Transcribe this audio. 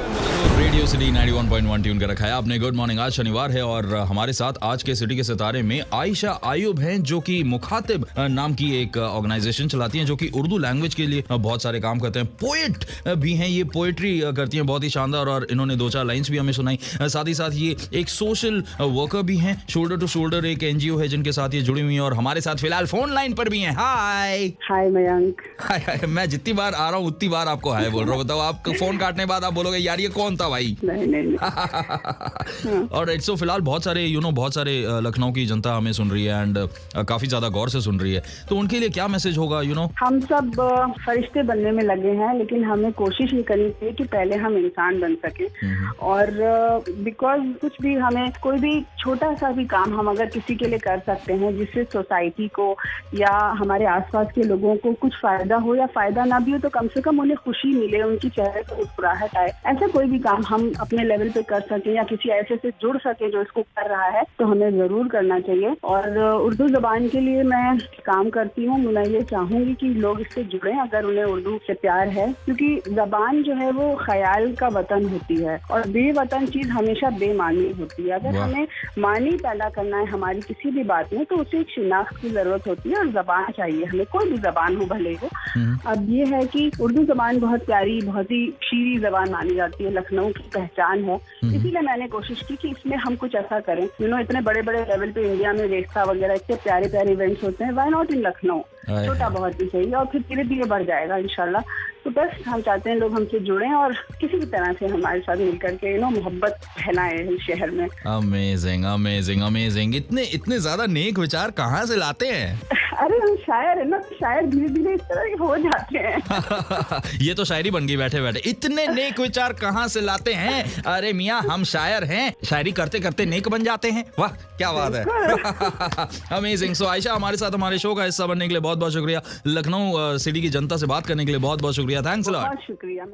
Radio city 91.1 tune कर रखा है आपने। Good morning. आज शनिवार है और हमारे साथ आज के सिटी के सितारे में आयशा आयुब हैं, जो कि मुखातिब नाम की एक ऑर्गेनाइजेशन चलाती हैं, जो कि उर्दू लैंग्वेज के लिए बहुत सारे काम करते हैं। पोएट भी हैं, ये पोएट्री करती हैं बहुत ही शानदार, और इन्होंने 2-4 लाइन्स भी हमें सुनाई। साथ ही साथ ये एक सोशल वर्कर भी हैं। शोल्डर टू शोल्डर एक एनजीओ है जिनके साथ ये जुड़ी हुई हैं, और हमारे साथ फिलहाल फोन लाइन पर भी हैं। हाय मयंक। हाय। मैं जितनी बार आ रहा हूँ उतनी बार आपको हाय बोल रहा हूँ। बताओ, आप फोन काटने के बाद आप बोलोगे यार ये कौन था भाई? नहीं। और सो फिलहाल बहुत सारे लखनऊ की जनता हमें सुन रही है, एंड काफी ज्यादा गौर से सुन रही है, तो उनके लिए क्या मैसेज होगा? हम सब फरिश्ते बनने में लगे हैं, लेकिन हमें कोशिश ये करनी चाहिए कि पहले हम इंसान बन सके। और बिकॉज कुछ भी हमें कोई भी छोटा सा भी काम हम अगर किसी के लिए कर सकते हैं जिससे सोसाइटी को या हमारे आसपास के लोगों को कुछ फायदा हो, या फायदा ना भी हो तो कम से कम उन्हें खुशी मिले, उनकी चेहरे पर मुस्कुराहट आए, ऐसा कोई भी काम हम अपने लेवल पे कर सके या किसी ऐसे से जुड़ सके जो इसको कर रहा है, तो हमें जरूर करना चाहिए। और उर्दू जबान के लिए मैं काम करती हूँ। मैं ये चाहूंगी कि लोग इससे जुड़े अगर उन्हें उर्दू से प्यार है, क्योंकि जबान जो है वो ख्याल का वतन होती है, और बेवतन चीज हमेशा बेमानी होती है। अगर हमें मानी पैदा करना है हमारी किसी भी बात में, तो उसे एक शिनाख्त की जरूरत होती है, और जबान चाहिए हमें, कोई भी जबान हो भले वो। अब ये है कि उर्दू जबान बहुत प्यारी, बहुत ही शीरी जबान मानी जाती है, लखनऊ की पहचान है। इसीलिए मैंने कोशिश की कि इसमें हम कुछ ऐसा करें। इतने बड़े बड़े लेवल पे इंडिया में रेख्ता वगैरह इतने प्यारे प्यारे इवेंट्स होते हैं, व्हाई नॉट इन लखनऊ? छोटा बहुत ही सही, और फिर धीरे धीरे बढ़ जाएगा इंशाल्लाह। तो बस हम चाहते हैं लोग हमसे जुड़ें और किसी भी तरह से हमारे साथ मिलकर के मोहब्बत फैलाएं इस शहर में। Amazing amazing amazing. इतने ज्यादा नेक विचार कहाँ से लाते हैं? अरे हम शायर है ना, तो शायर धीरे धीरे इस तरह के हो जाते हैं। ये तो शायरी बन गई बैठे बैठे। इतने नेक विचार कहाँ से लाते हैं? अरे मियाँ, हम शायर हैं, शायरी करते करते नेक बन जाते हैं। वाह क्या बात है। अमेजिंग। सो आयशा, हमारे साथ हमारे शो का हिस्सा बनने के लिए बहुत बहुत शुक्रिया। लखनऊ सिटी की जनता से बात करने के लिए बहुत बहुत शुक्रिया। Thanks a lot. बहुत शुक्रिया।